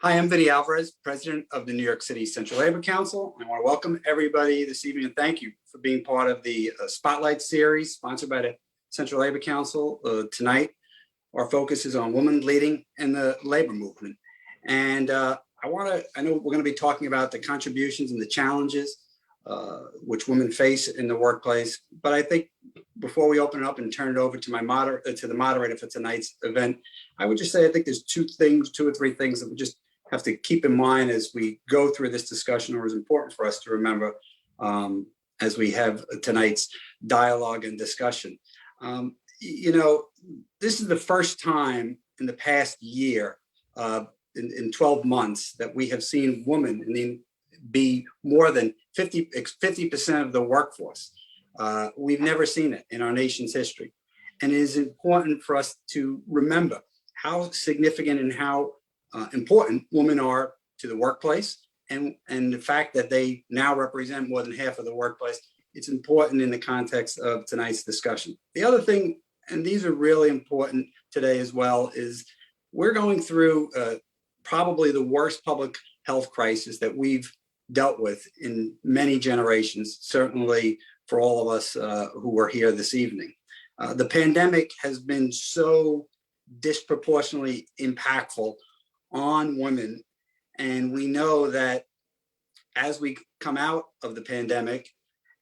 Hi, I'm Vinny Alvarez, president of the New York City Central Labor Council. I want to welcome everybody this evening and thank you for being part of the Spotlight series sponsored by the Central Labor Council. Tonight, our focus is on women leading in the labor movement. And I know we're going to be talking about the contributions and the challenges which women face in the workplace. But I think before we open it up and turn it over to the moderator for tonight's event, I would just say I think there's two or three things that we just have to keep in mind as we go through this discussion, or is important for us to remember as we have tonight's dialogue and discussion. This is the first time in the past year, in 12 months, that we have seen women be more than 50% of the workforce. We've never seen it in our nation's history. And it is important for us to remember how significant and how important women are to the workplace, and the fact that they now represent more than half of the workplace. It's important in the context of tonight's discussion. The other thing, and these are really important today as well, is we're going through probably the worst public health crisis that we've dealt with in many generations, certainly for all of us who are here this evening. The pandemic has been so disproportionately impactful on women. And we know that as we come out of the pandemic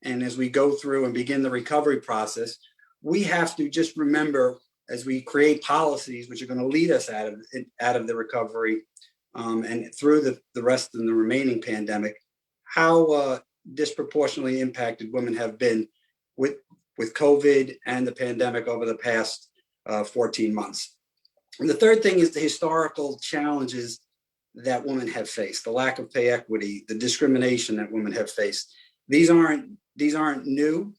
and as we go through and begin the recovery process, we have to just remember, as we create policies which are going to lead us out of the recovery and through the rest of the remaining pandemic, how disproportionately impacted women have been with COVID and the pandemic over the past 14 months. And the third thing is the historical challenges that women have faced, the lack of pay equity, the discrimination that women have faced. These aren't new.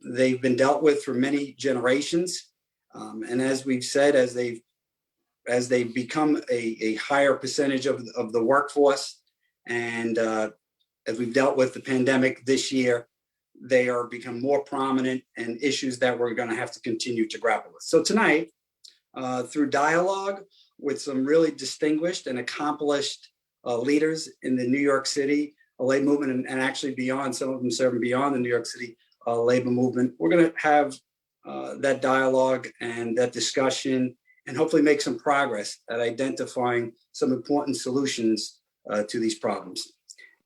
They've been dealt with for many generations. And as we've said, as they've become a higher percentage of the workforce, and as we've dealt with the pandemic this year, they are become more prominent and issues that we're going to have to continue to grapple with. So tonight, through dialogue with some really distinguished and accomplished leaders in the New York City labor movement, and actually beyond, some of them serving beyond the New York City labor movement, we're going to have that dialogue and that discussion, and hopefully make some progress at identifying some important solutions to these problems.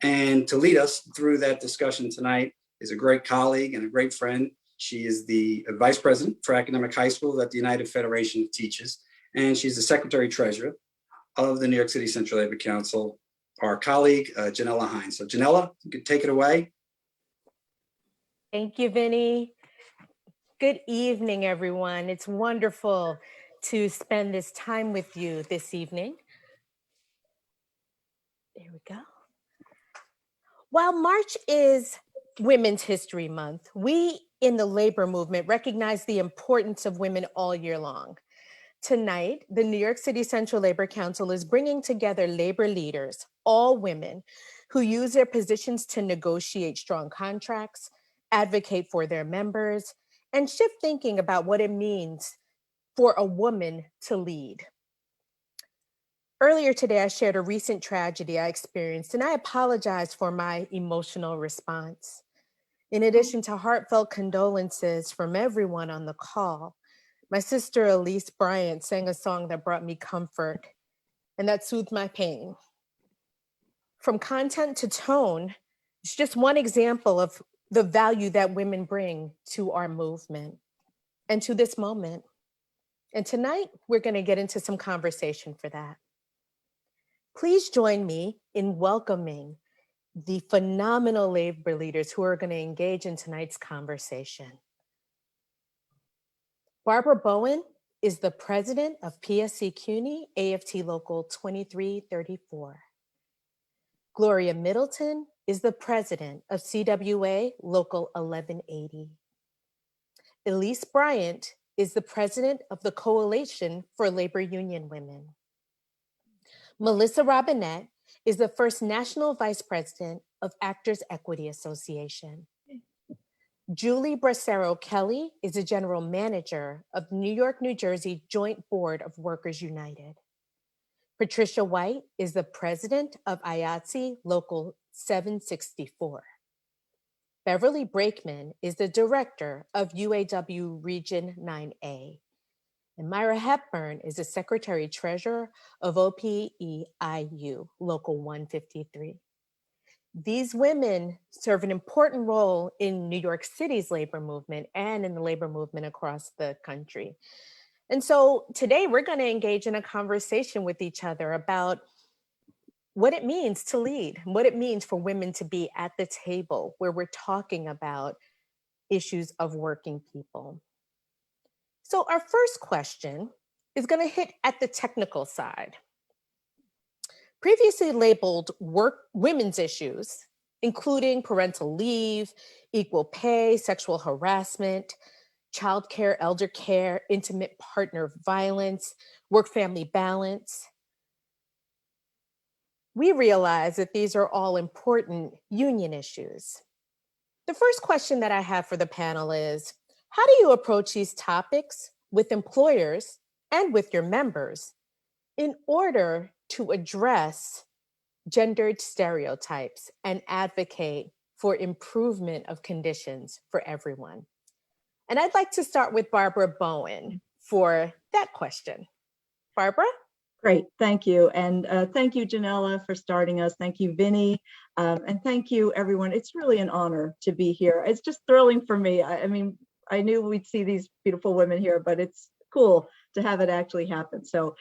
And to lead us through that discussion tonight is a great colleague and a great friend. She is the vice president for academic high schools at the United Federation of Teachers, and she's the secretary treasurer of the New York City Central Labor Council, our colleague, Janella Hines. So Janella, you can take it away. Thank you, Vinny. Good evening, everyone. It's wonderful to spend this time with you this evening. There we go. While March is Women's History Month, we in the labor movement recognize the importance of women all year long. Tonight, the New York City Central Labor Council is bringing together labor leaders, all women, who use their positions to negotiate strong contracts, advocate for their members, and shift thinking about what it means for a woman to lead. Earlier today, I shared a recent tragedy I experienced, and I apologize for my emotional response. In addition to heartfelt condolences from everyone on the call, my sister Elise Bryant sang a song that brought me comfort and that soothed my pain. From content to tone, it's just one example of the value that women bring to our movement and to this moment. And tonight, we're going to get into some conversation for that. Please join me in welcoming the phenomenal labor leaders who are going to engage in tonight's conversation. Barbara Bowen is the president of PSC CUNY AFT Local 2334. Gloria Middleton is the president of CWA Local 1180. Elise Bryant is the president of the Coalition for Labor Union Women. Melissa Robinette is the first national vice president of Actors Equity Association. Julie Bracero Kelly is the general manager of New York, New Jersey Joint Board of Workers United. Patricia White is the president of IATSE Local 764. Beverly Brakeman is the director of UAW Region 9A. And Myra Hepburn is the secretary treasurer of OPEIU Local 153. These women serve an important role in New York City's labor movement and in the labor movement across the country. And so today we're going to engage in a conversation with each other about what it means to lead, what it means for women to be at the table where we're talking about issues of working people. So our first question is going to hit at the technical side. Previously labeled women's issues, including parental leave, equal pay, sexual harassment, childcare, elder care, intimate partner violence, work-family balance. We realize that these are all important union issues. The first question that I have for the panel is, how do you approach these topics with employers and with your members in order to address gendered stereotypes and advocate for improvement of conditions for everyone? And I'd like to start with Barbara Bowen for that question. Barbara? Great, thank you. And thank you, Janella, for starting us. Thank you, Vinny. And thank you, everyone. It's really an honor to be here. It's just thrilling for me. I mean, I knew we'd see these beautiful women here, but it's cool to have it actually happen. So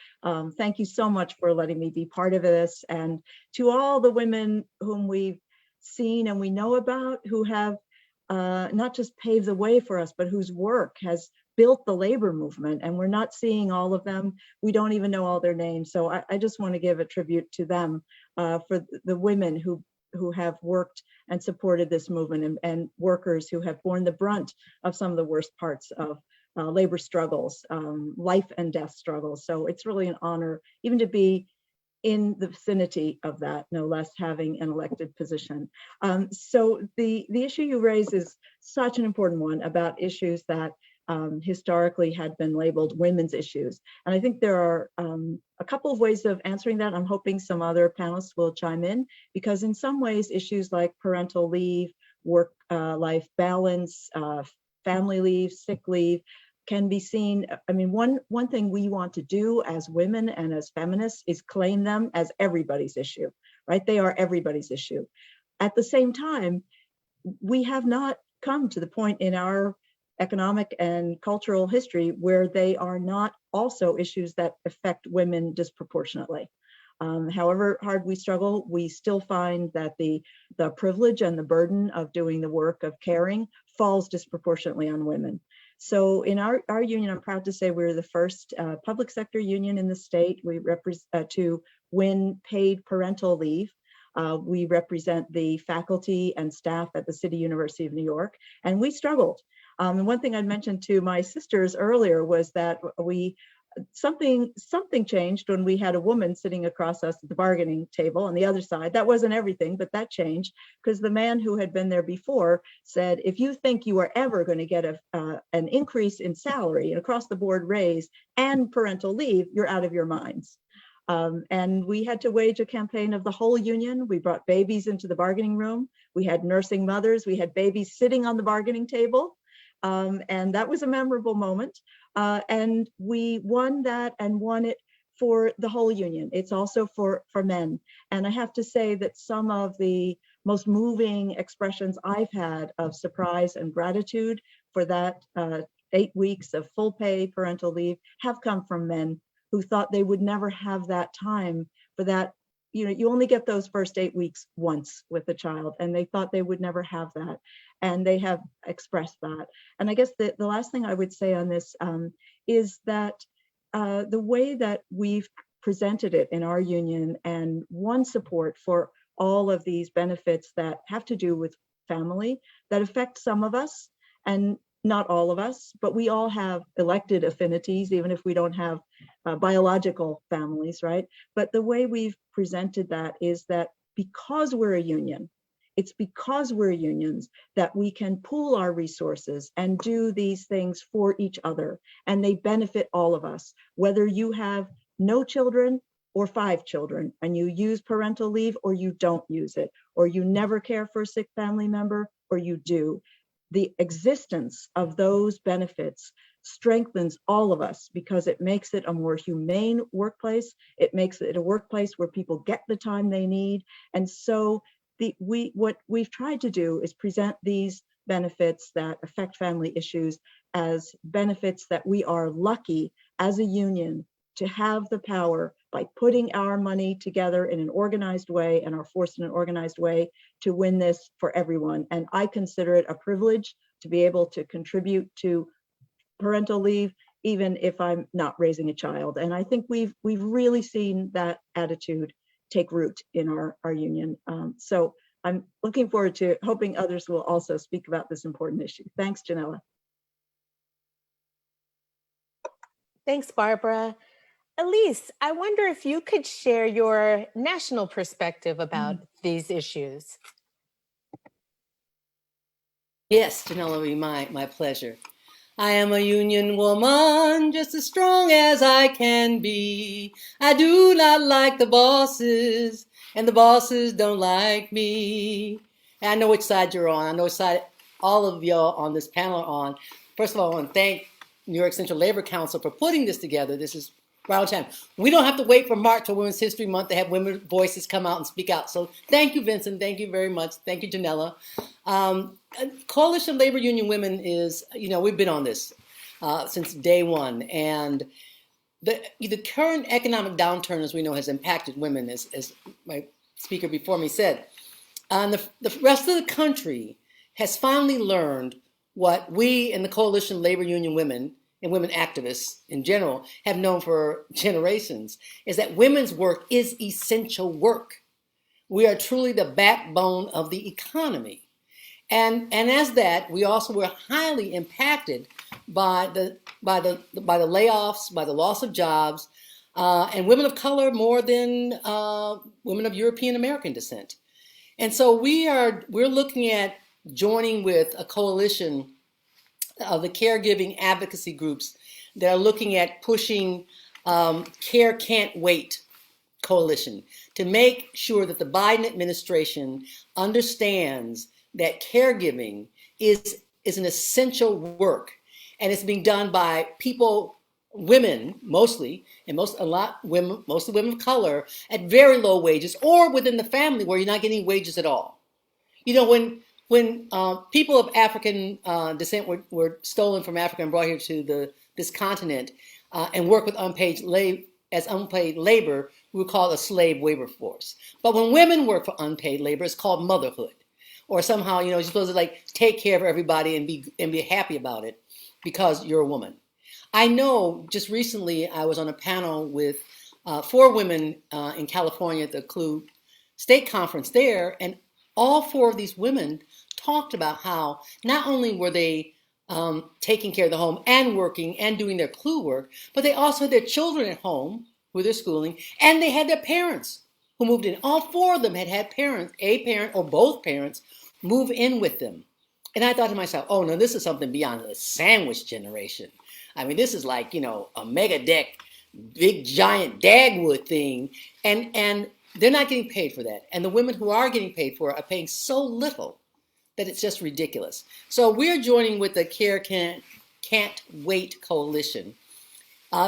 thank you so much for letting me be part of this. And to all the women whom we've seen and we know about, who have not just paved the way for us, but whose work has built the labor movement, and we're not seeing all of them. We don't even know all their names. So I just want to give a tribute to them for the women who have worked and supported this movement, and workers who have borne the brunt of some of the worst parts of labor struggles, life and death struggles. So it's really an honor even to be in the vicinity of that, no less having an elected position. So the issue you raise is such an important one about issues that historically had been labeled women's issues. And I think there are a couple of ways of answering that. I'm hoping some other panelists will chime in, because in some ways issues like parental leave, work-life balance, family leave, sick leave, can be seen. I mean, one thing we want to do as women and as feminists is claim them as everybody's issue, right? They are everybody's issue. At the same time, we have not come to the point in our economic and cultural history where they are not also issues that affect women disproportionately. However hard we struggle, we still find that the privilege and the burden of doing the work of caring falls disproportionately on women. So in our union, I'm proud to say we're the first public sector union in the state. We represent to win paid parental leave. We represent the faculty and staff at the City University of New York, and we struggled. And one thing I mentioned to my sisters earlier was that something changed when we had a woman sitting across us at the bargaining table on the other side. That wasn't everything, but that changed, because the man who had been there before said, if you think you are ever going to get an increase in salary, an across the board raise and parental leave, you're out of your minds. And we had to wage a campaign of the whole union. We brought babies into the bargaining room. We had nursing mothers. We had babies sitting on the bargaining table. And that was a memorable moment. And we won that, and won it for the whole union. It's also for men. And I have to say that some of the most moving expressions I've had of surprise and gratitude for that 8 weeks of full pay parental leave have come from men who thought they would never have that time for that. You know, you only get those first 8 weeks once with a child, and they thought they would never have that. And they have expressed that. And I guess the last thing I would say on this is that the way that we've presented it in our union and won support for all of these benefits that have to do with family, that affect some of us, and not all of us, but we all have elected affinities, even if we don't have biological families, right? But the way we've presented that is that because we're a union, it's because we're unions that we can pool our resources and do these things for each other. And they benefit all of us, whether you have no children or 5 children and you use parental leave or you don't use it, or you never care for a sick family member or you do. The existence of those benefits strengthens all of us because it makes it a more humane workplace. It makes it a workplace where people get the time they need. And so what we've tried to do is present these benefits that affect family issues as benefits that we are lucky as a union to have the power by putting our money together in an organized way and our force in an organized way to win this for everyone. And I consider it a privilege to be able to contribute to parental leave, even if I'm not raising a child. And I think we've really seen that attitude take root in our union. So I'm looking forward to hoping others will also speak about this important issue. Thanks, Janella. Thanks, Barbara. Elise, I wonder if you could share your national perspective about these issues. Yes, Janella, my pleasure. I am a union woman, just as strong as I can be. I do not like the bosses, and the bosses don't like me. And I know which side you're on. I know which side all of y'all on this panel are on. First of all, I want to thank New York Central Labor Council for putting this together. This is right on time. We don't have to wait for March or Women's History Month to have women's voices come out and speak out. So thank you, Vincent. Thank you very much. Thank you, Janella. Coalition of Labor Union Women is, we've been on this since day one. And the current economic downturn, as we know, has impacted women, as my speaker before me said. The rest of the country has finally learned what we in the Coalition of Labor Union Women and women activists in general have known for generations, is that women's work is essential work. We are truly the backbone of the economy. And as that, we also were highly impacted by the layoffs, by the loss of jobs, and women of color more than women of European American descent. And so we're looking at joining with a coalition of the caregiving advocacy groups that are looking at pushing Care Can't Wait coalition to make sure that the Biden administration understands that caregiving is an essential work, and it's being done by people, women mostly, and mostly women of color at very low wages, or within the family where you're not getting wages at all. When people of African descent were stolen from Africa and brought here to this continent and work with unpaid labor, we would call it a slave labor force. But when women work for unpaid labor, it's called motherhood. Or somehow, you're supposed to take care of everybody and be happy about it because you're a woman. I know just recently I was on a panel with 4 women in California at the CLU state conference there, and all 4 of these women talked about how not only were they taking care of the home and working and doing their CLU work, but they also had their children at home with their schooling, and they had their parents who moved in. All 4 of them had parents, a parent or both parents, move in with them. And I thought to myself, oh no, this is something beyond the sandwich generation. I mean, this is like, a mega deck, big giant Dagwood thing. And they're not getting paid for that. And the women who are getting paid for it are paying so little that it's just ridiculous. So we're joining with the Care Can't Wait coalition.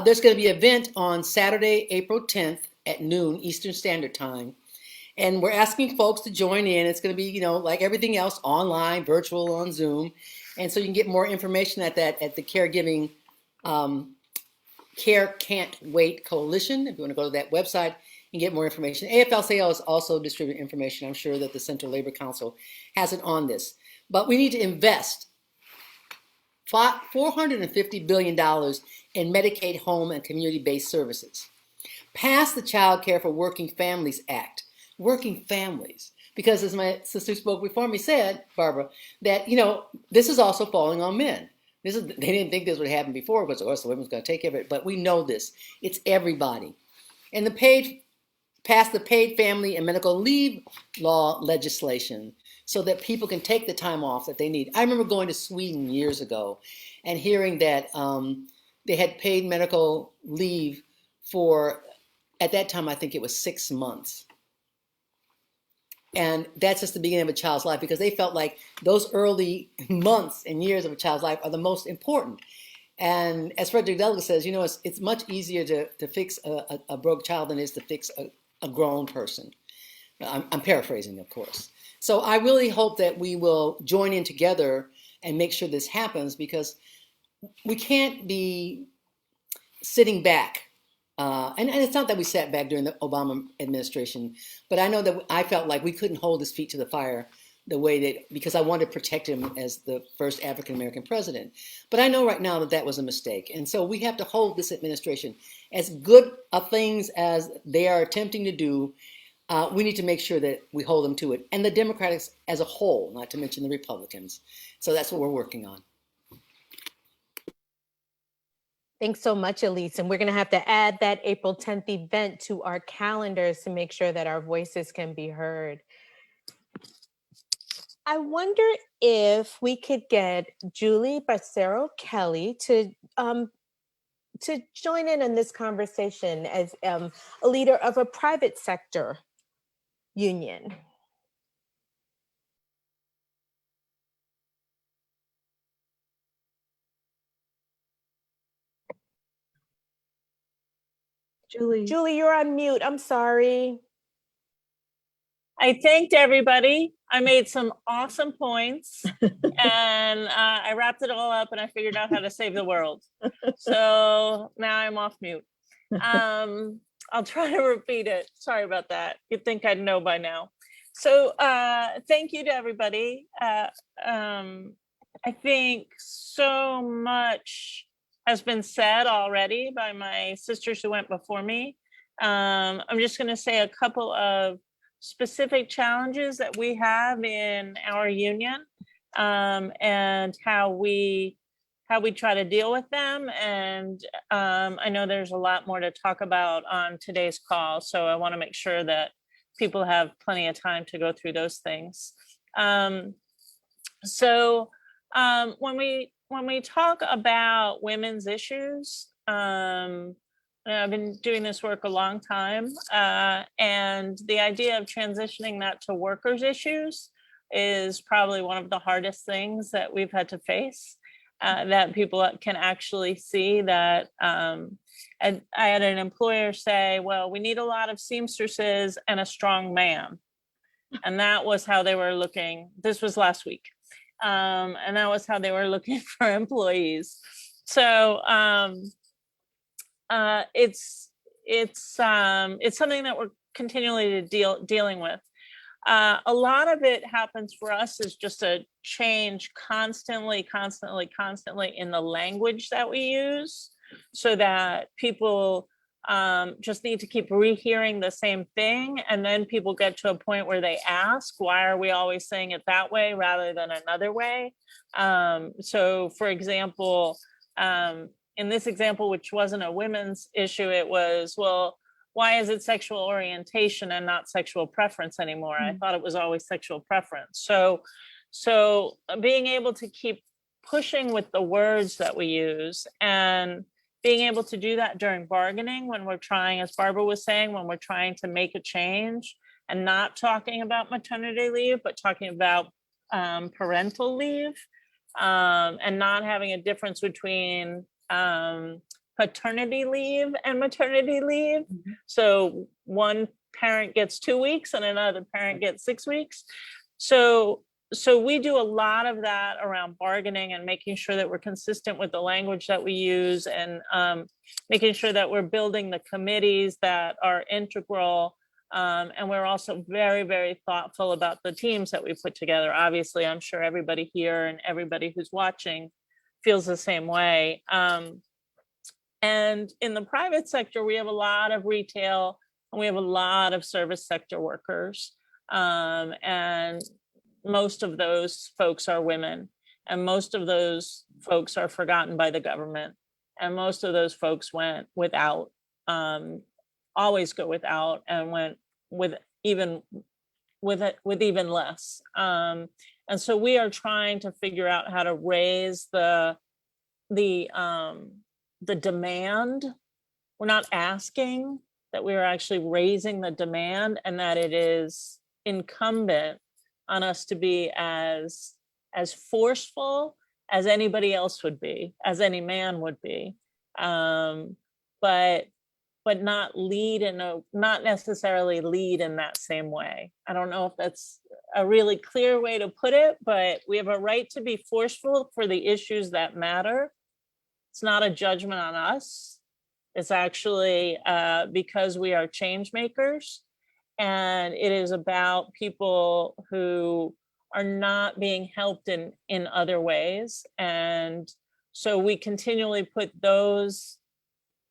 There's going to be an event on Saturday, April 10th at noon Eastern Standard Time. And we're asking folks to join in. It's going to be, like everything else, online, virtual, on Zoom. And so you can get more information at the Caregiving Care Can't Wait Coalition. If you want to go to that website and get more information. AFL-CIO is also distributing information. I'm sure that the Central Labor Council has it on this. But we need to invest $450 billion in Medicaid home and community-based services. Pass the Child Care for Working Families Act. Working families. Because as my sister who spoke before me said, Barbara, that, this is also falling on men. They didn't think this would happen before because, of course, the women's going to take care of it. But we know this. It's everybody. And passed the paid family and medical leave law legislation so that people can take the time off that they need. I remember going to Sweden years ago and hearing that they had paid medical leave for, at that time, I think it was 6 months. And that's just the beginning of a child's life, because they felt like those early months and years of a child's life are the most important. And as Frederick Douglass says, you know, it's much easier to fix a broke child than it is to fix a grown person. I'm paraphrasing, of course. So I really hope that we will join in together and make sure this happens, because we can't be sitting back. And it's not that we sat back during the Obama administration, but I know that I felt like we couldn't hold his feet to the fire the way that, because I wanted to protect him as the first African-American president. But I know right now that that was a mistake. And so we have to hold this administration, as good of things as they are attempting to do. We need to make sure that we hold them to it. And the Democrats as a whole, not to mention the Republicans. So that's what we're working on. Thanks so much, Elise. And we're going to have to add that April 10th event to our calendars to make sure that our voices can be heard. I wonder if we could get Julie Barcero Kelly to join in on this conversation as a leader of a private sector union. Julie, you're on mute. I'm sorry. I thanked everybody. I made some awesome points and I wrapped it all up and I figured out how to save the world. So now I'm off mute. I'll try to repeat it. Sorry about that. You'd think I'd know by now. So thank you to everybody. I think so much has been said already by my sisters who went before me. I'm just going to say a couple of specific challenges that we have in our union, and how we try to deal with them. And I know there's a lot more to talk about on today's call, so I want to make sure that people have plenty of time to go through those things. When we talk about women's issues, I've been doing this work a long time, and the idea of transitioning that to workers' issues is probably one of the hardest things that we've had to face, that people can actually see that. And I had an employer say, well, we need a lot of seamstresses and a strong man. And that was how they were looking. This was last week. And that was how they were looking for employees. So it's something that we're continually dealing with. A lot of it happens for us is just a change constantly in the language that we use, so that people just need to keep rehearing the same thing. And then people get to a point where they ask, why are we always saying it that way rather than another way? So for example, in this example, which wasn't a women's issue, it was, well, why is it sexual orientation and not sexual preference anymore? I thought it was always sexual preference. So being able to keep pushing with the words that we use, and being able to do that during bargaining when we're trying, as Barbara was saying, when we're trying to make a change, and not talking about maternity leave, but talking about parental leave, and not having a difference between paternity leave and maternity leave. So one parent gets 2 weeks and another parent gets 6 weeks. So we do a lot of that around bargaining and making sure that we're consistent with the language that we use, and making sure that we're building the committees that are integral. And we're also very, very thoughtful about the teams that we put together. Obviously, I'm sure everybody here and everybody who's watching feels the same way. And in the private sector, we have a lot of retail and we have a lot of service sector workers. And most of those folks are women. And most of those folks are forgotten by the government. And most of those folks went without, always go without, and went with even less. And so we are trying to figure out how to raise the demand. We're not asking, that we are actually raising the demand, and that it is incumbent on us to be as forceful as anybody else would be, as any man would be, but not necessarily lead in that same way. I don't know if that's a really clear way to put it, but we have a right to be forceful for the issues that matter. It's not a judgment on us. It's actually because we are change makers, and it is about people who are not being helped in other ways. And so we continually put those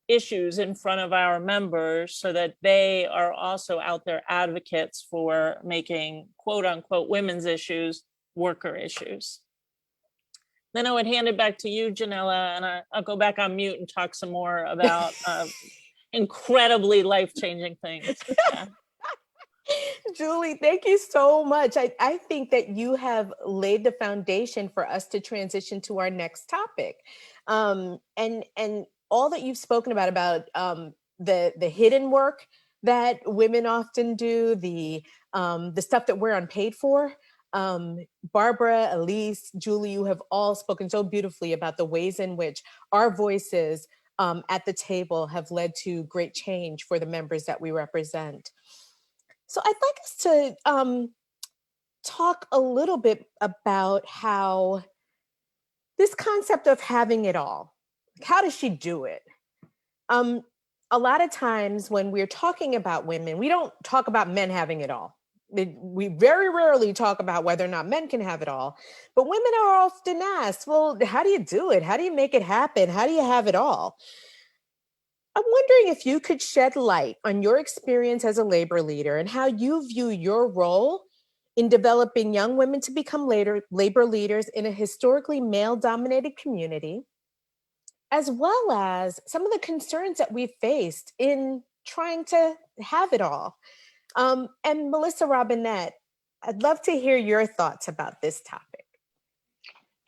issues in front of our members so that they are also out there advocates for making quote unquote women's issues worker issues. Then I would hand it back to you, Janella, and I'll go back on mute and talk some more about incredibly life-changing things. Yeah. Julie, thank you so much. I think that you have laid the foundation for us to transition to our next topic. And all that you've spoken about the hidden work that women often do, the stuff that we're unpaid for. Barbara, Elise, Julie, you have all spoken so beautifully about the ways in which our voices at the table have led to great change for the members that we represent. So I'd like us to talk a little bit about how this concept of having it all, how does she do it? A lot of times when we're talking about women, we don't talk about men having it all. We very rarely talk about whether or not men can have it all, but women are often asked, well, how do you do it? How do you make it happen? How do you have it all? I'm wondering if you could shed light on your experience as a labor leader and how you view your role in developing young women to become labor leaders in a historically male-dominated community, as well as some of the concerns that we've faced in trying to have it all. And Melissa Robinette, I'd love to hear your thoughts about this topic.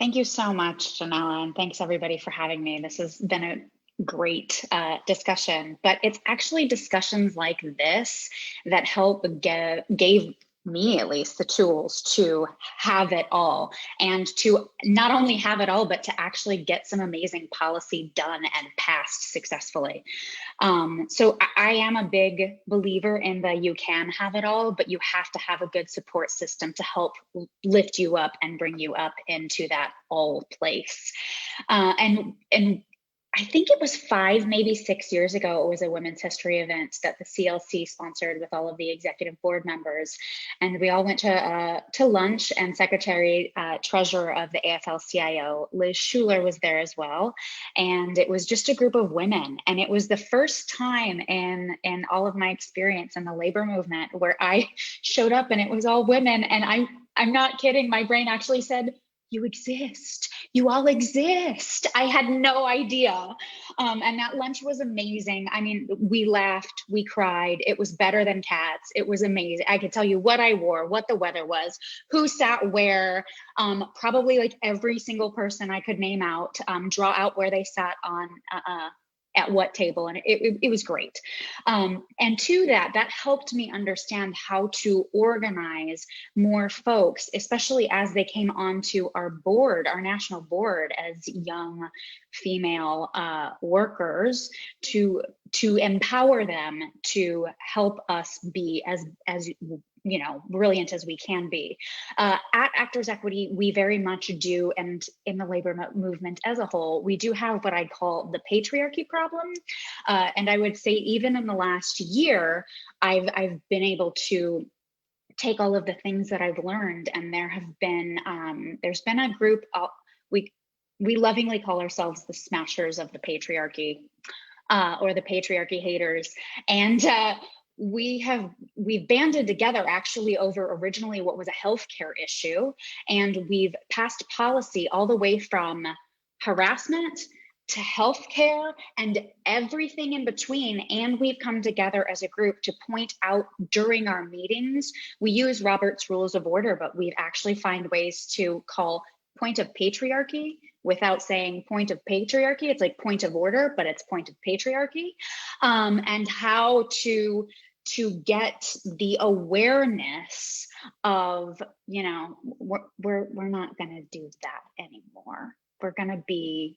Thank you so much, Janella, and thanks everybody for having me. This has been a great discussion, but it's actually discussions like this that gave me at least the tools to have it all, and to not only have it all, but to actually get some amazing policy done and passed successfully. So I am a big believer in the you can have it all, but you have to have a good support system to help lift you up and bring you up into that all place. And I think it was 5, maybe 6 years ago, it was a women's history event that the CLC sponsored with all of the executive board members. And we all went to lunch, and Secretary Treasurer of the AFL-CIO, Liz Schuler, was there as well. And it was just a group of women. And it was the first time in all of my experience in the labor movement where I showed up and it was all women. And I'm not kidding. My brain actually said, you exist. You all exist. I had no idea. And that lunch was amazing. I mean, we laughed, we cried. It was better than Cats. It was amazing. I could tell you what I wore, what the weather was, who sat where, probably like every single person I could name out, draw out where they sat on at what table, and it was great. And to that helped me understand how to organize more folks, especially as they came onto our board, our national board, as young female workers, to empower them to help us be as brilliant as we can be. At Actors Equity, we very much do, and in the labor movement as a whole, we do have what I call the patriarchy problem. And I would say even in the last year, I've been able to take all of the things that I've learned, and there's been a group, we lovingly call ourselves the smashers of the patriarchy, or the patriarchy haters. And we've banded together actually over originally what was a healthcare issue, and we've passed policy all the way from harassment to healthcare and everything in between. And we've come together as a group to point out during our meetings. We use Robert's Rules of Order, but we actually find ways to call point of patriarchy without saying point of patriarchy. It's like point of order, but it's point of patriarchy. And how to get the awareness of, you know, we're not gonna do that anymore. We're gonna be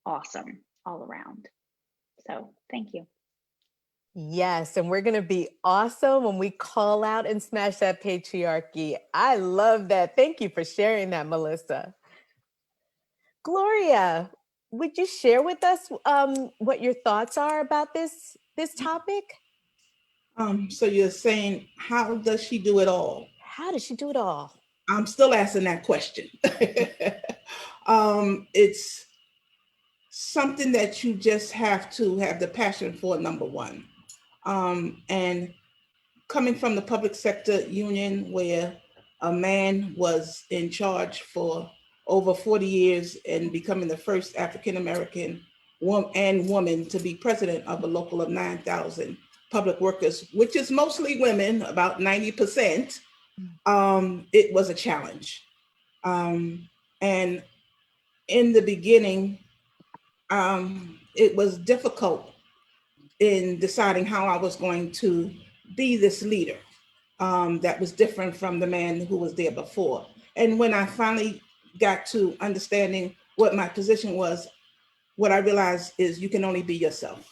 awesome all around. So thank you. Yes, and we're going to be awesome when we call out and smash that patriarchy. I love that. Thank you for sharing that, Melissa. Gloria, would you share with us what your thoughts are about this topic? So you're saying, how does she do it all? How does she do it all? I'm still asking that question. It's something that you just have to have the passion for, number one. And coming from the public sector union, where a man was in charge for over 40 years and becoming the first African-American woman to be president of a local of 9,000 public workers, which is mostly women, about 90%, it was a challenge. And in the beginning, it was difficult in deciding how I was going to be this leader that was different from the man who was there before. And when I finally got to understanding what my position was, what I realized is you can only be yourself.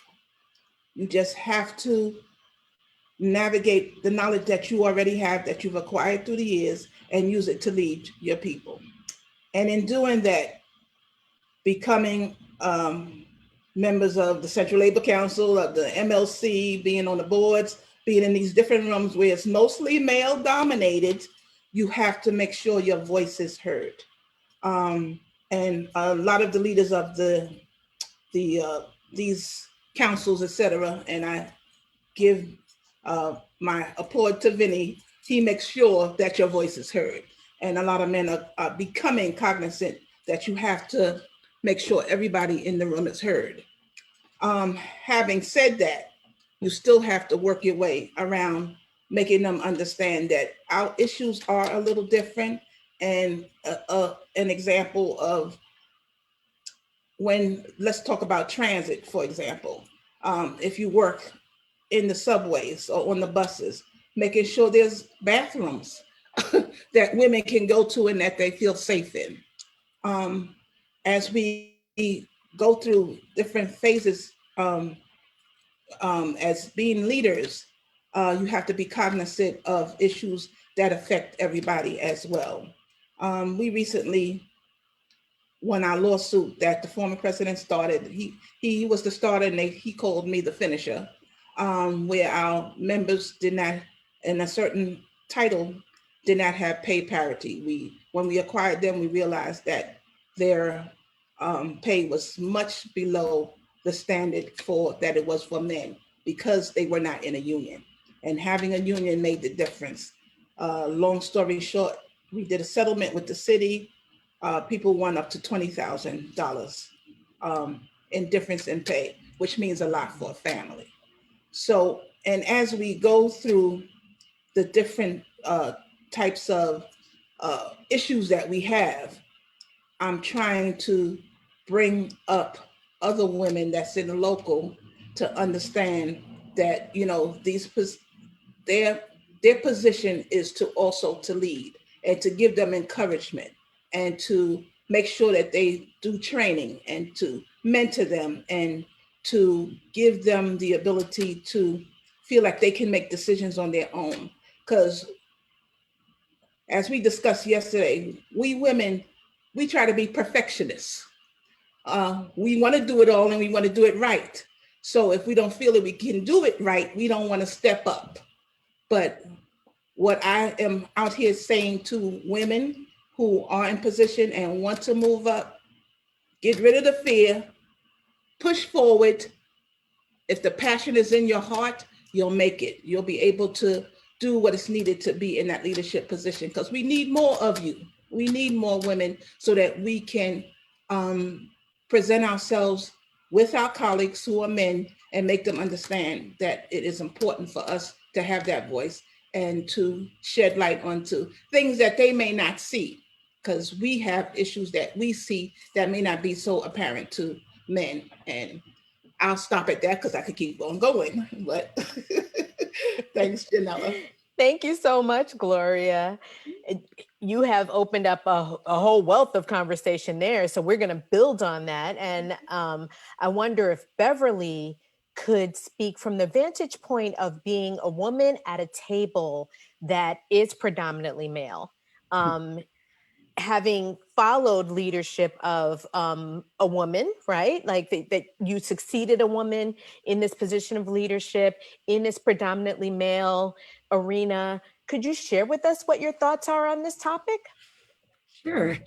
You just have to navigate the knowledge that you already have, that you've acquired through the years, and use it to lead your people. And in doing that, becoming members of the Central Labor Council, of the MLC, being on the boards, being in these different rooms where it's mostly male dominated, you have to make sure your voice is heard. And a lot of the leaders of these councils, et cetera, and I give my applaud to Vinny, he makes sure that your voice is heard. And a lot of men are becoming cognizant that you have to make sure everybody in the room is heard. Having said that, you still have to work your way around making them understand that our issues are a little different. And an example of when, let's talk about transit, for example. If you work in the subways or on the buses, making sure there's bathrooms that women can go to and that they feel safe in. As we go through different phases as being leaders, you have to be cognizant of issues that affect everybody as well. We recently won our lawsuit that the former president started. He was the starter and he called me the finisher, where our members did not, in a certain title, did not have pay parity. When we acquired them, we realized that their pay was much below the standard that it was for men because they were not in a union. And having a union made the difference. Long story short, we did a settlement with the city. People won up to $20,000 in difference in pay, which means a lot for a family. So, and as we go through the different types of issues that we have, I'm trying to bring up other women that's in the local to understand that, you know, their position is to also to lead and to give them encouragement and to make sure that they do training and to mentor them and to give them the ability to feel like they can make decisions on their own. Because as we discussed yesterday, we women, we try to be perfectionists. We want to do it all and we want to do it right. So if we don't feel that we can do it right, we don't want to step up. But what I am out here saying to women who are in position and want to move up, get rid of the fear, push forward. If the passion is in your heart, you'll make it. You'll be able to do what is needed to be in that leadership position, because we need more of you. We need more women so that we can present ourselves with our colleagues who are men and make them understand that it is important for us to have that voice and to shed light onto things that they may not see, because we have issues that we see that may not be so apparent to men. And I'll stop at that because I could keep on going, but thanks, Janella. Thank you so much, Gloria. You have opened up a whole wealth of conversation there. So we're going to build on that. And I wonder if Beverly could speak from the vantage point of being a woman at a table that is predominantly male. Having followed leadership of a woman, right? Like that you succeeded a woman in this position of leadership in this predominantly male arena. Could you share with us what your thoughts are on this topic? Sure.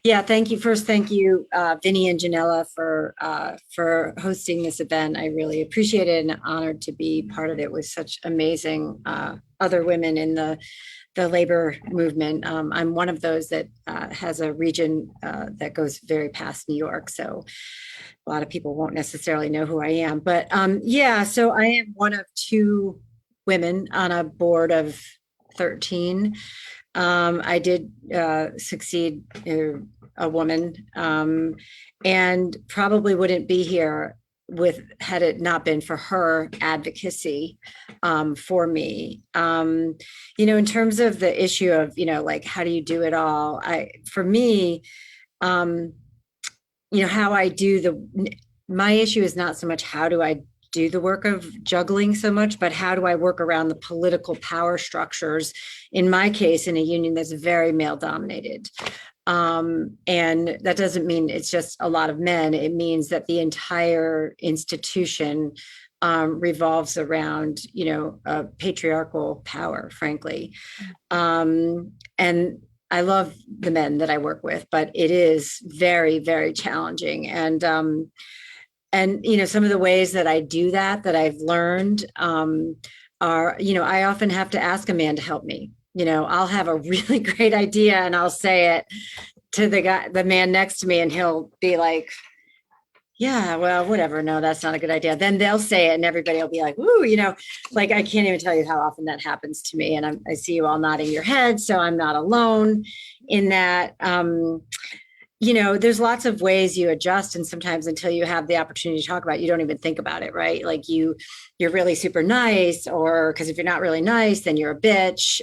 Yeah, thank you. First, thank you, Vinny and Janella, for hosting this event. I really appreciate it and honored to be part of it with such amazing other women in the labor movement. I'm one of those that has a region that goes very past New York. So a lot of people won't necessarily know who I am. But yeah, so I am one of 2 women on a board of 13. I did succeed a woman and probably wouldn't be here had it not been for her advocacy for me. In terms of the issue of, like, how do you do it all? For me, how I do my issue is not so much how do I do the work of juggling so much, but how do I work around the political power structures, in my case, in a union that's very male dominated. And that doesn't mean it's just a lot of men. It means that the entire institution revolves around, patriarchal power, frankly. And I love the men that I work with, but it is very, very challenging. And some of the ways that I do that I've learned are, I often have to ask a man to help me. I'll have a really great idea and I'll say it to the man next to me, and he'll be like, yeah, well, whatever. No, that's not a good idea. Then they'll say it and everybody will be like, ooh, like, I can't even tell you how often that happens to me. And I see you all nodding your head. So I'm not alone in that. There's lots of ways you adjust, and sometimes until you have the opportunity to talk about it, you don't even think about it, right? Like you're really super nice, or because if you're not really nice, then you're a bitch.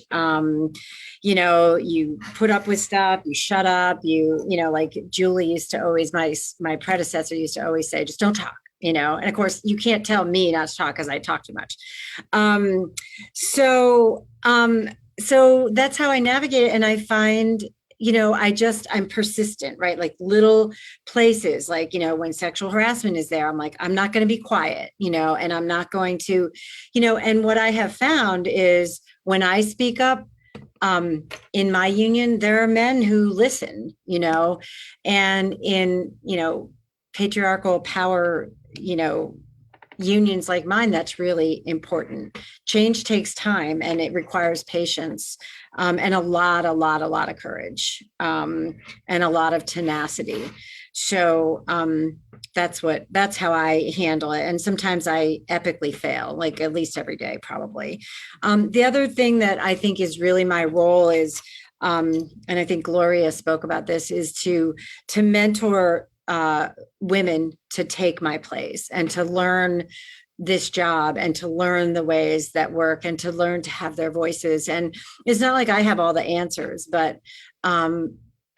You put up with stuff, you shut up, like Julie used to always, my predecessor used to always say, just don't talk, and of course you can't tell me not to talk because I talk too much. So that's how I navigate it. And I find, I'm persistent, right? Like little places, like, when sexual harassment is there, I'm like, I'm not going to be quiet, and I'm not going to, and what I have found is when I speak up, in my union, there are men who listen, and in, patriarchal power, unions like mine, that's really important. Change takes time and it requires patience, and a lot of courage, and a lot of tenacity. So that's how I handle it. And sometimes I epically fail, like at least every day, probably. The other thing that I think is really my role is, and I think Gloria spoke about this, is to mentor women to take my place and to learn this job and to learn the ways that work and to learn to have their voices. And it's not like I have all the answers, but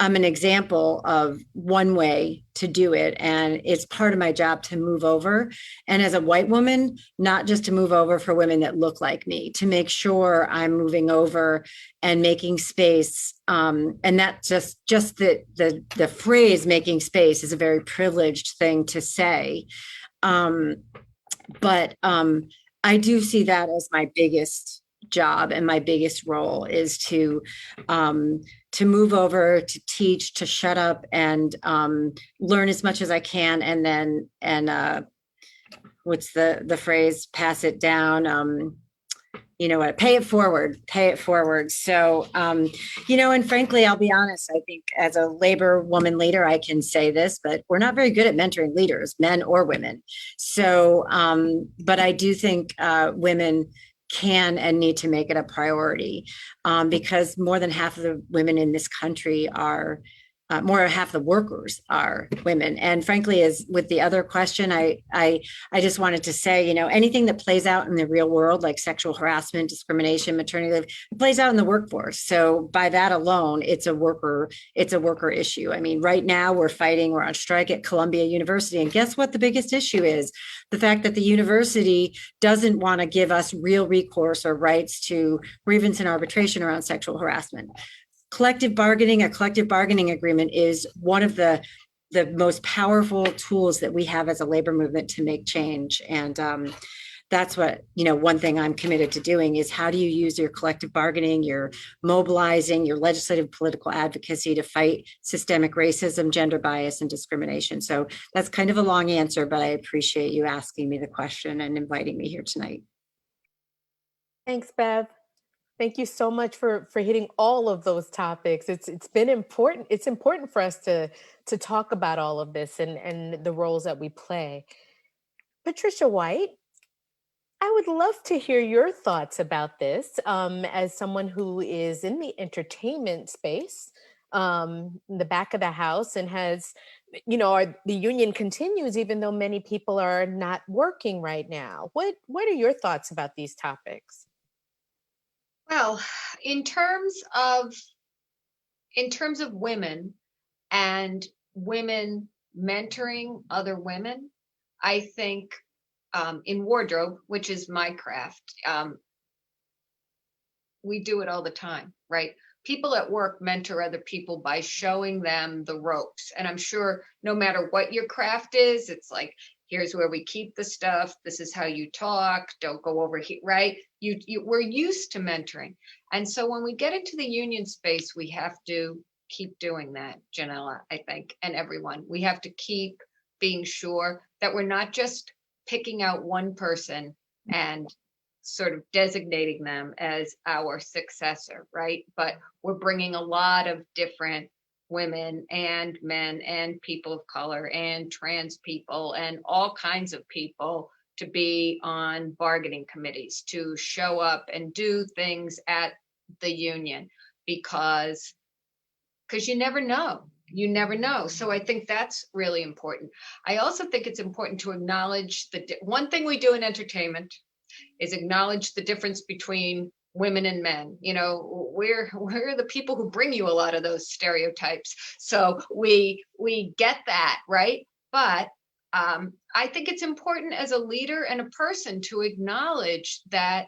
I'm an example of one way to do it. And it's part of my job to move over. And as a white woman, not just to move over for women that look like me, to make sure I'm moving over and making space. And that just the phrase making space is a very privileged thing to say. But I do see that as my biggest job, and my biggest role is to move over, to teach, to shut up, and learn as much as I can, and what's the phrase, pass it down, you know what, pay it forward, pay it forward. So, you know, and frankly, I'll be honest, I think as a labor woman leader, I can say this, but we're not very good at mentoring leaders, men or women. So, but I do think women can and need to make it a priority, because more than half of the women in this country are more than half the workers are women. And frankly, as with the other question, I just wanted to say, you know, anything that plays out in the real world, like sexual harassment, discrimination, maternity leave, it plays out in the workforce. So by that alone, it's a worker issue. I mean, right now we're on strike at Columbia University. And guess what the biggest issue is? The fact that the university doesn't want to give us real recourse or rights to grievance and arbitration around sexual harassment. A collective bargaining agreement is one of the most powerful tools that we have as a labor movement to make change. And that's what, you know, one thing I'm committed to doing is how do you use your collective bargaining, your mobilizing, your legislative political advocacy to fight systemic racism, gender bias, and discrimination. So that's kind of a long answer, but I appreciate you asking me the question and inviting me here tonight. Thanks, Bev. Thank you so much for hitting all of those topics. It's been important. It's important for us to talk about all of this and the roles that we play. Patricia White, I would love to hear your thoughts about this as someone who is in the entertainment space, in the back of the house, and has, you know, the union continues even though many people are not working right now. What are your thoughts about these topics? Well, in terms of women and women mentoring other women, I think in wardrobe, which is my craft, we do it all the time, right? People at work mentor other people by showing them the ropes. And I'm sure no matter what your craft is, it's like, here's where we keep the stuff. This is how you talk. Don't go over here, right? We're used to mentoring. And so when we get into the union space, we have to keep doing that, Janella, I think, and everyone. We have to keep being sure that we're not just picking out one person and sort of designating them as our successor, right? But we're bringing a lot of different women and men and people of color and trans people and all kinds of people to be on bargaining committees, to show up and do things at the union, because you never know. You never know. So I think that's really important. I also think it's important to acknowledge one thing we do in entertainment is acknowledge the difference between women and men. You know, we're the people who bring you a lot of those stereotypes. So we get that, right? But I think it's important as a leader and a person to acknowledge that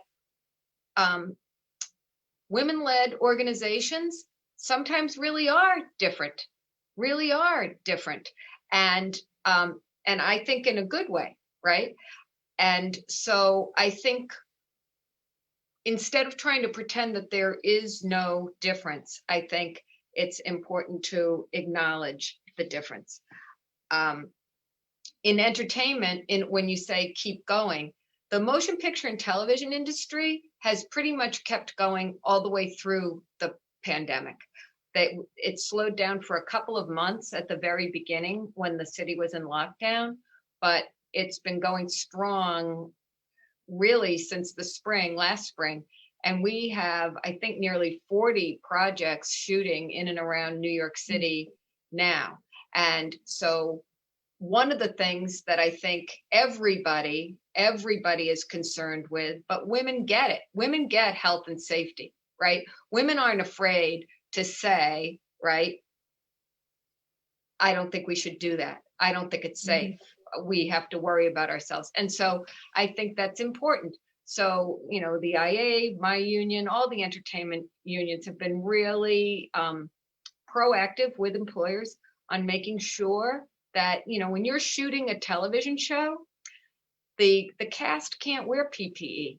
women-led organizations sometimes really are different. And I think in a good way, right? And so I think instead of trying to pretend that there is no difference, I think it's important to acknowledge the difference. In entertainment, when you say keep going, the motion picture and television industry has pretty much kept going all the way through the pandemic. It slowed down for a couple of months at the very beginning when the city was in lockdown, but it's been going strong really since last spring. And we have, I think, nearly 40 projects shooting in and around New York City now. And so one of the things that I think everybody is concerned with, but women get it. Women get health and safety, right? Women aren't afraid to say, right, I don't think we should do that. I don't think it's safe. We have to worry about ourselves. And so I think that's important. So, you know, the IA, my union, all the entertainment unions have been really proactive with employers on making sure that, you know, when you're shooting a television show, the cast can't wear PPE,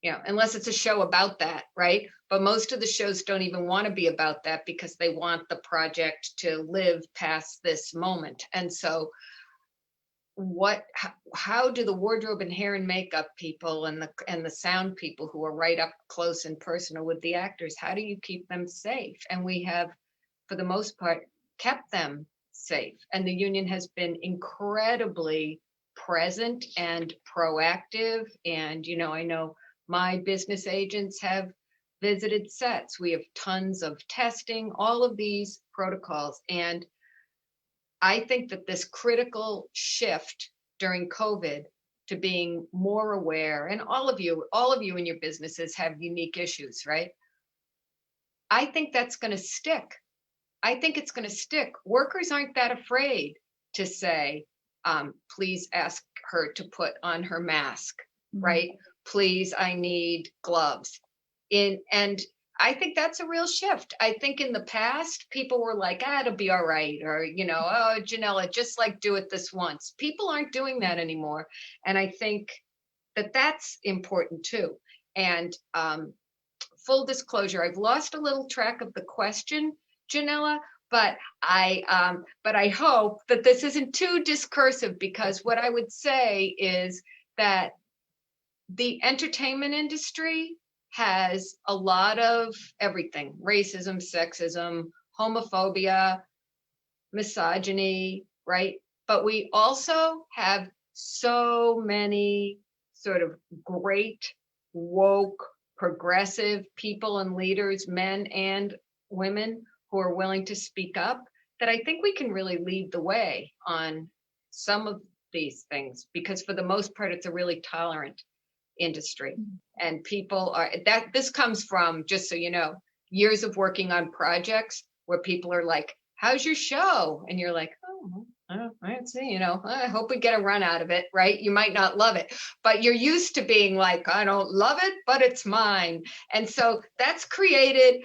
you know, unless it's a show about that, right? But most of the shows don't even want to be about that because they want the project to live past this moment. And so how do the wardrobe and hair and makeup people and the sound people who are right up close and personal with the actors, how do you keep them safe? And we have, for the most part, kept them safe. And the union has been incredibly present and proactive. And, I know my business agents have visited sets. We have tons of testing, all of these protocols. And I think that this critical shift during COVID to being more aware, and all of you in your businesses have unique issues, right? I think that's going to stick. I think it's going to stick. Workers aren't that afraid to say, please ask her to put on her mask, right? Please, I need gloves. And I think that's a real shift. I think in the past, people were like, it'll be all right. Or, oh, Janella, just like do it this once. People aren't doing that anymore. And I think that that's important too. And full disclosure, I've lost a little track of the question, Janella, but I hope that this isn't too discursive, because what I would say is that the entertainment industry has a lot of everything: racism, sexism, homophobia, misogyny, right? But we also have so many sort of great, woke, progressive people and leaders, men and women, who are willing to speak up, that I think we can really lead the way on some of these things, because for the most part, it's a really tolerant industry. And people are, that this comes from, just so you know, years of working on projects where people are like, how's your show? And you're like, oh, I see, I hope we get a run out of it, right? You might not love it, but you're used to being like, I don't love it, but it's mine. And so that's created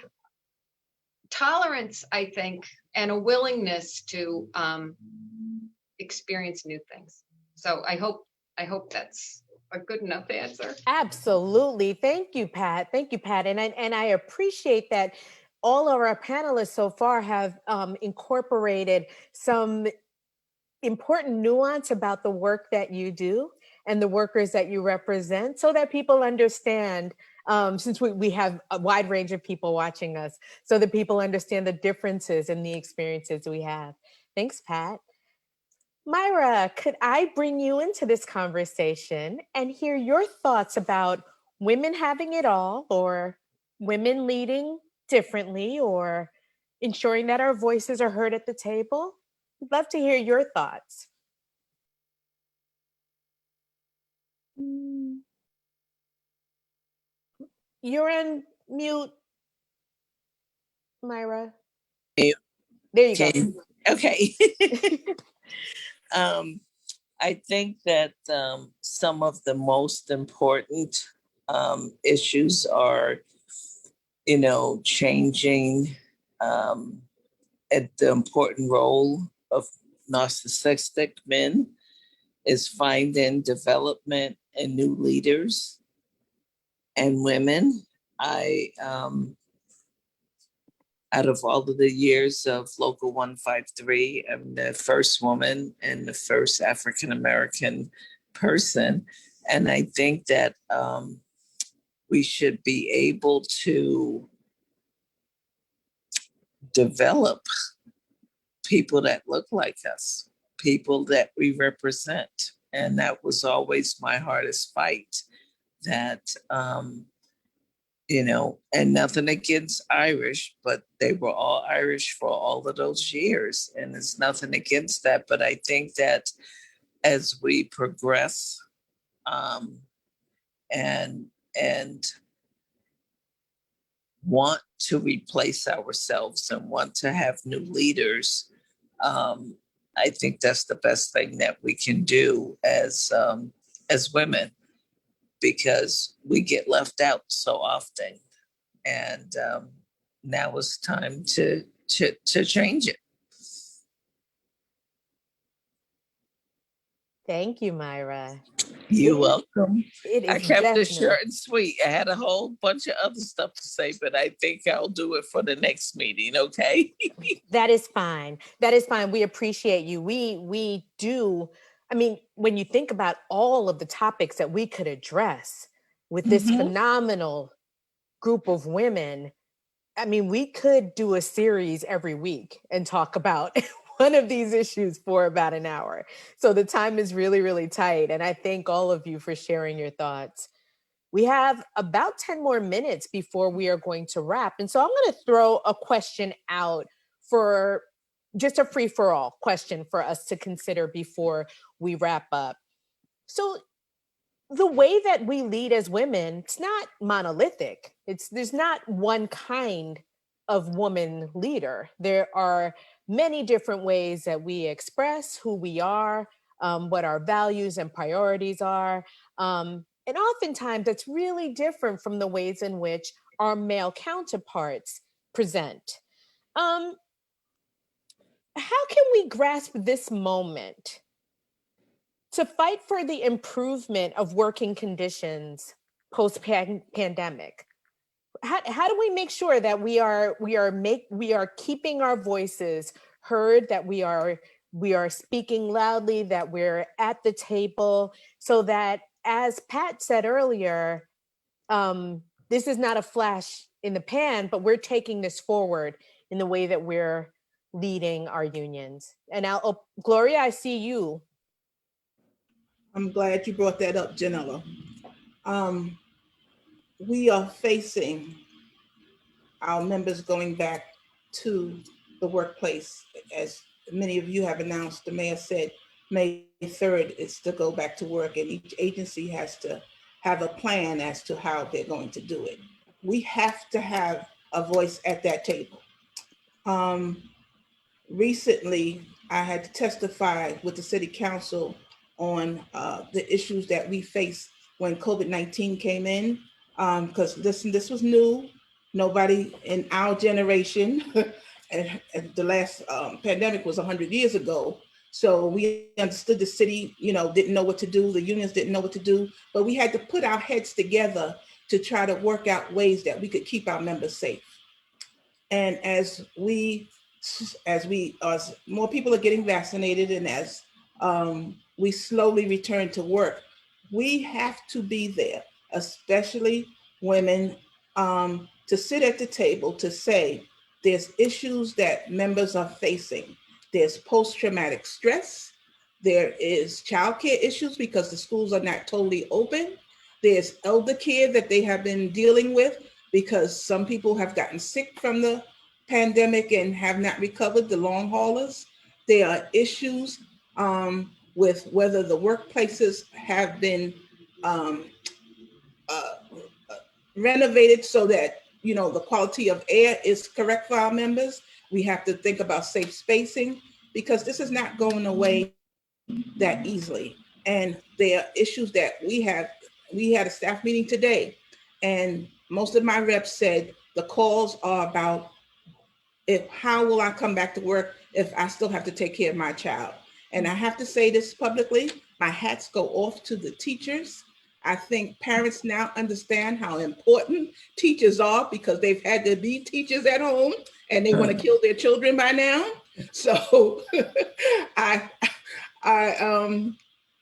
tolerance, I think, and a willingness to experience new things. So I hope that's a good enough answer. Absolutely. Thank you, Pat. Thank you, Pat. And I appreciate that all of our panelists so far have incorporated some important nuance about the work that you do and the workers that you represent, so that people understand, since we have a wide range of people watching us, so that people understand the differences in the experiences we have. Thanks, Pat. Myra, could I bring you into this conversation and hear your thoughts about women having it all, or women leading differently, or ensuring that our voices are heard at the table? I'd love to hear your thoughts. You're on mute, Myra. Mute. There you go. Okay. I think that some of the most important issues are, changing at the important role of narcissistic men, is finding development and new leaders and women. Out of all of the years of Local 153, I'm the first woman and the first African-American person. And I think that we should be able to develop people that look like us, people that we represent. And that was always my hardest fight, that and nothing against Irish, but they were all Irish for all of those years. And there's nothing against that. But I think that as we progress and want to replace ourselves and want to have new leaders, I think that's the best thing that we can do as women, because we get left out so often, and now it's time to change it. Thank you, Myra. You're welcome. I kept it definitely short and sweet. I had a whole bunch of other stuff to say, but I think I'll do it for the next meeting. Okay. That is fine. That is fine. We appreciate you. We do I mean, when you think about all of the topics that we could address with this Mhm. phenomenal group of women, I mean, we could do a series every week and talk about one of these issues for about an hour. So the time is really, really tight. And I thank all of you for sharing your thoughts. We have about 10 more minutes before we are going to wrap. And so I'm going to throw a question out for just a free for all question for us to consider before we wrap up. So the way that we lead as women, it's not monolithic. There's not one kind of woman leader. There are many different ways that we express who we are, what our values and priorities are. And oftentimes it's really different from the ways in which our male counterparts present. Um, how can we grasp this moment to fight for the improvement of working conditions post pandemic? How do we make sure that we are keeping our voices heard, that we are speaking loudly, that we're at the table, so that, as Pat said earlier, this is not a flash in the pan, but we're taking this forward in the way that we're leading our unions. And now, oh, Gloria, I see you. I'm glad you brought that up, Janella. We are facing our members going back to the workplace. As many of you have announced, the mayor said May 3rd is to go back to work, and each agency has to have a plan as to how they're going to do it. We have to have a voice at that table. Recently, I had to testify with the city council on the issues that we faced when COVID-19 came in, because this was new. Nobody in our generation, and the last pandemic was 100 years ago. So we understood the city, didn't know what to do. The unions didn't know what to do, but we had to put our heads together to try to work out ways that we could keep our members safe. And as more people are getting vaccinated, and as we slowly return to work, we have to be there, especially women, to sit at the table to say there's issues that members are facing. There's post-traumatic stress. There is childcare issues because the schools are not totally open. There's elder care that they have been dealing with because some people have gotten sick from the pandemic and have not recovered, the long haulers. There are issues with whether the workplaces have been renovated so that the quality of air is correct for our members. We have to think about safe spacing because this is not going away that easily. And there are issues that we had a staff meeting today, and most of my reps said the calls are about how will I come back to work if I still have to take care of my child? And I have to say this publicly, my hats go off to the teachers. I think parents now understand how important teachers are because they've had to be teachers at home and they want to kill their children by now. So I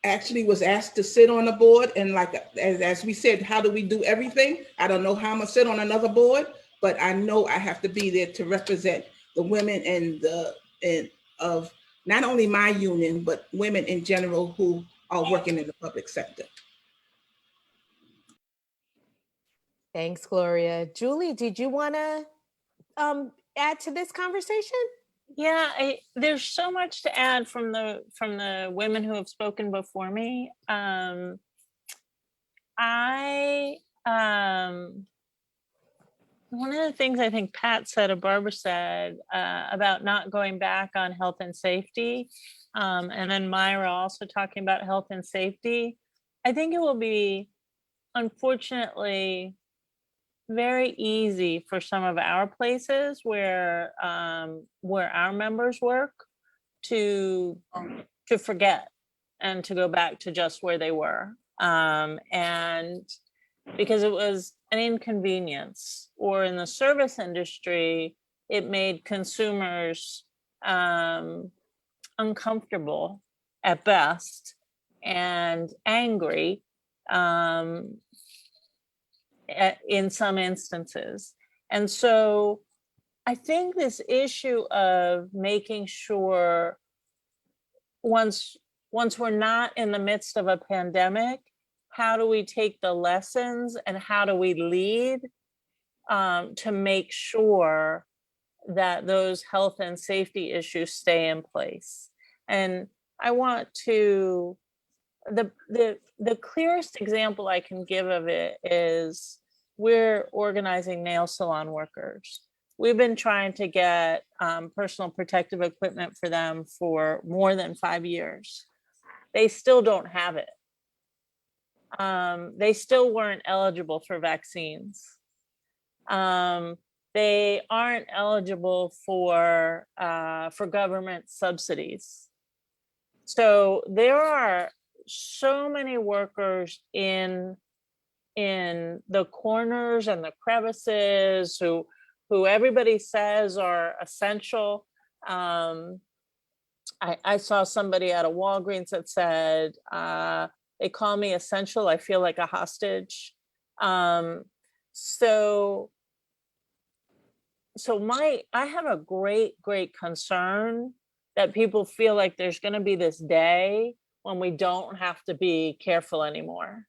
actually was asked to sit on a board, and as we said, how do we do everything? I don't know how I'm gonna sit on another board, but I know I have to be there to represent the women of not only my union, but women in general who are working in the public sector. Thanks, Gloria. Julie, did you want to add to this conversation? Yeah, there's so much to add from the women who have spoken before me. One of the things I think Pat said or Barbara said about not going back on health and safety, and then Myra also talking about health and safety, I think it will be, unfortunately, very easy for some of our places where our members work to forget and to go back to just where they were, and because it was an inconvenience. Or in the service industry, it made consumers uncomfortable at best, and angry in some instances. And so I think this issue of making sure once we're not in the midst of a pandemic, how do we take the lessons and how do we lead to make sure that those health and safety issues stay in place? And I want to, the clearest example I can give of it is we're organizing nail salon workers. We've been trying to get personal protective equipment for them for more than 5 years. They still don't have it. They still weren't eligible for vaccines. They aren't eligible for government subsidies. So there are so many workers in the corners and the crevices who everybody says are essential. I saw somebody at a Walgreens that said, they call me essential, I feel like a hostage. So I have a great concern that people feel like there's going to be this day when we don't have to be careful anymore.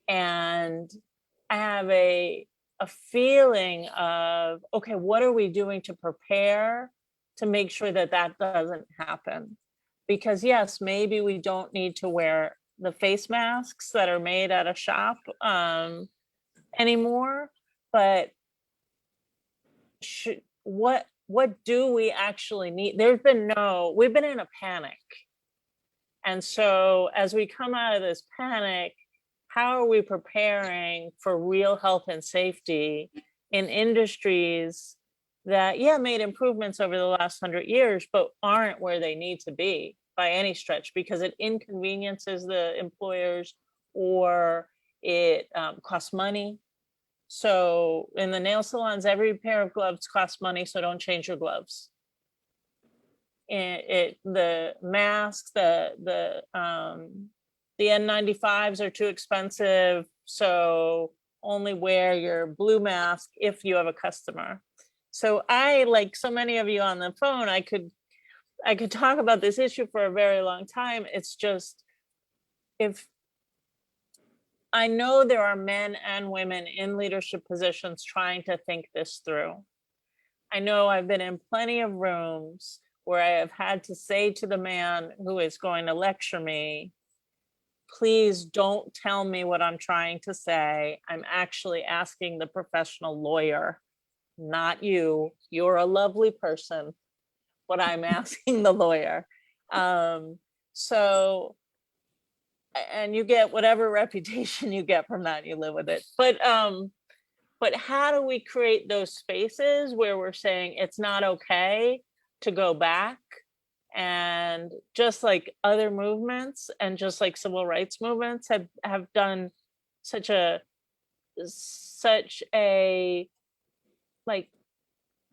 And I have a feeling of, okay, what are we doing to prepare to make sure that that doesn't happen? Because yes, maybe we don't need to wear the face masks that are made at a shop anymore, but what do we actually need? We've been in a panic. And so as we come out of this panic, how are we preparing for real health and safety in industries that, made improvements over the last 100 years, but aren't where they need to be by any stretch, because it inconveniences the employers or it costs money. So in the nail salons, every pair of gloves costs money, so don't change your gloves. The masks, the N95s are too expensive, so only wear your blue mask if you have a customer. So I, like so many of you on the phone, I could talk about this issue for a very long time. It's just, if I know there are men and women in leadership positions trying to think this through. I know I've been in plenty of rooms where I have had to say to the man who is going to lecture me, please don't tell me what I'm trying to say. I'm actually asking the professional lawyer, not you. You're a lovely person, but I'm asking the lawyer. And you get whatever reputation you get from that, you live with it. But how do we create those spaces where we're saying it's not okay to go back? And just like other movements and just like civil rights movements have done such a like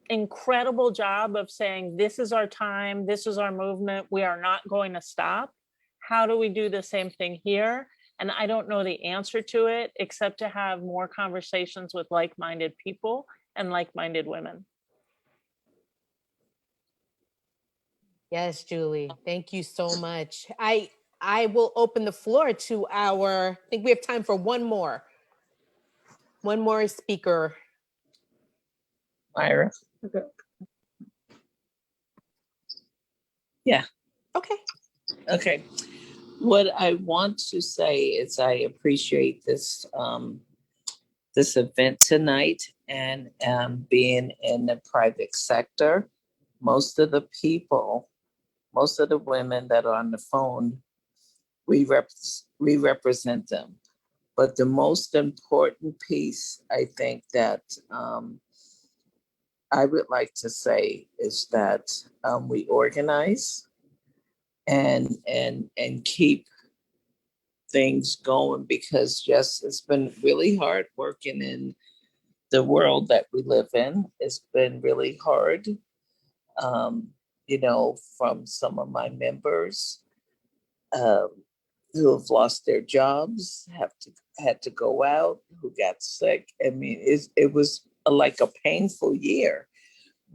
incredible job of saying, this is our time, this is our movement, we are not going to stop. How do we do the same thing here? And I don't know the answer to it, except to have more conversations with like-minded people and like-minded women. Yes, Julie, thank you so much. I will open the floor to I think we have time for one more speaker. Myra. Yeah. Okay. What I want to say is I appreciate this this event tonight, and being in the private sector. Most of the women that are on the phone, we represent them. But the most important piece, I think, that I would like to say is that we organize and keep things going, because yes, it's been really hard working in the world that we live in. It's been really hard, from some of my members. who have lost their jobs, had to go out, who got sick. I mean, it was like a painful year.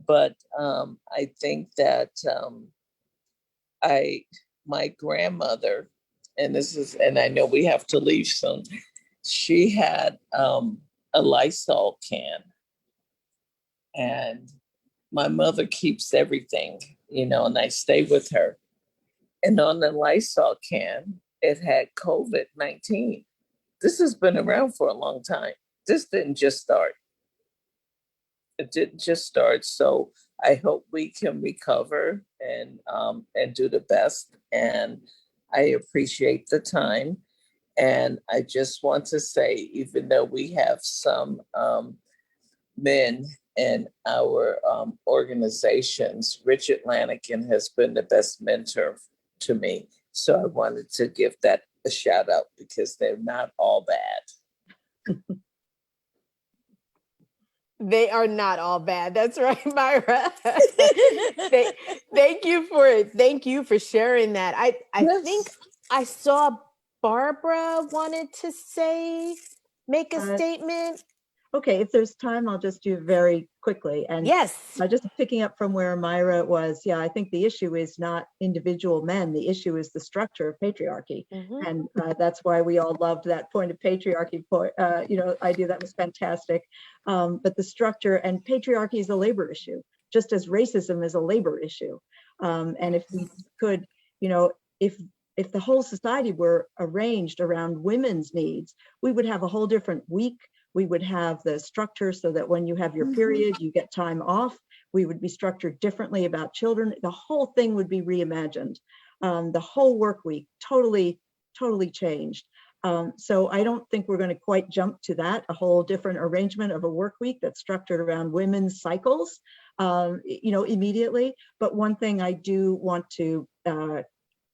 But I think that my grandmother, and I know we have to leave soon. She had a Lysol can, and my mother keeps everything, and I stay with her. And on the Lysol can, it had COVID-19. This has been around for a long time. This didn't just start. It didn't just start. So I hope we can recover and do the best. And I appreciate the time. And I just want to say, even though we have some men in our organizations, Richard Lanigan has been the best mentor to me. So I wanted to give that a shout out because they're not all bad. They are not all bad. That's right, Myra. Thank you for sharing that. I Yes. think I saw Barbara wanted to make a statement. Okay, if there's time, I'll just do very quickly. And yes, just picking up from where Myra was, yeah, I think the issue is not individual men. The issue is the structure of patriarchy. Mhm. And that's why we all loved that point of patriarchy idea. That was fantastic. But the structure and patriarchy is a labor issue, just as racism is a labor issue. And if we could, if the whole society were arranged around women's needs, we would have a whole different week. We would have the structure so that when you have your period, you get time off. We would be structured differently about children. The whole thing would be reimagined. The whole work week totally changed. So I don't think we're going to quite jump to that, a whole different arrangement of a work week that's structured around women's cycles, immediately. But one thing I do want to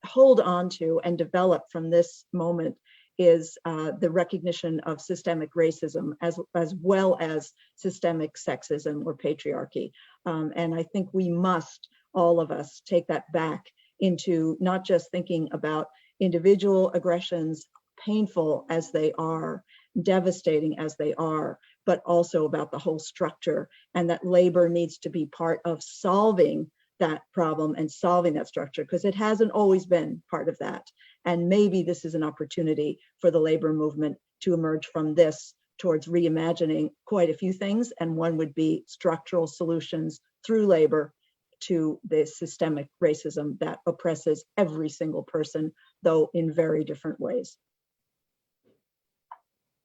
hold on to and develop from this moment is the recognition of systemic racism as well as systemic sexism or patriarchy. And I think we must, all of us, take that back into not just thinking about individual aggressions, painful as they are, devastating as they are, but also about the whole structure, and that labor needs to be part of solving that problem and solving that structure, because it hasn't always been part of that. And maybe this is an opportunity for the labor movement to emerge from this towards reimagining quite a few things. And one would be structural solutions through labor to the systemic racism that oppresses every single person, though in very different ways.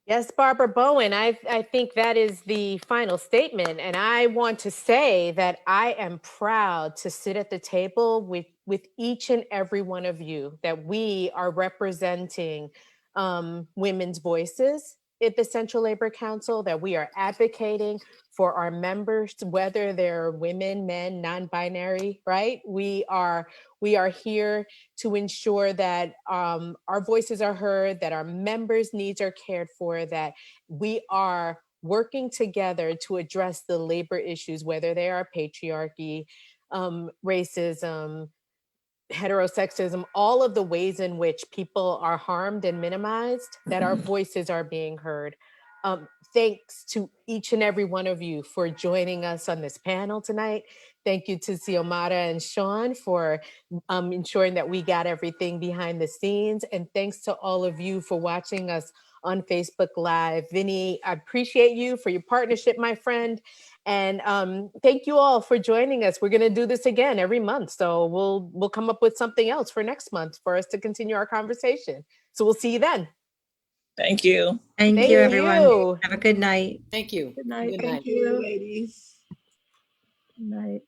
Yes, Barbara Bowen, I think that is the final statement. And I want to say that I am proud to sit at the table with each and every one of you, that we are representing women's voices at the Central Labor Council, that we are advocating for our members, whether they're women, men, non-binary, right? We are here to ensure that our voices are heard, that our members' needs are cared for, that we are working together to address the labor issues, whether they are patriarchy, racism, heterosexism, all of the ways in which people are harmed and minimized, that our voices are being heard. Thanks to each and every one of you for joining us on this panel tonight. Thank you to Xiomara and Sean for ensuring that we got everything behind the scenes. And thanks to all of you for watching us on Facebook Live. Vinny, I appreciate you for your partnership, my friend. And thank you all for joining us. We're going to do this again every month. So we'll come up with something else for next month for us to continue our conversation. So we'll see you then. Thank you. Thank you, everyone. Have a good night. Thank you. Good night. Good Thank night. you. Ladies. Good night.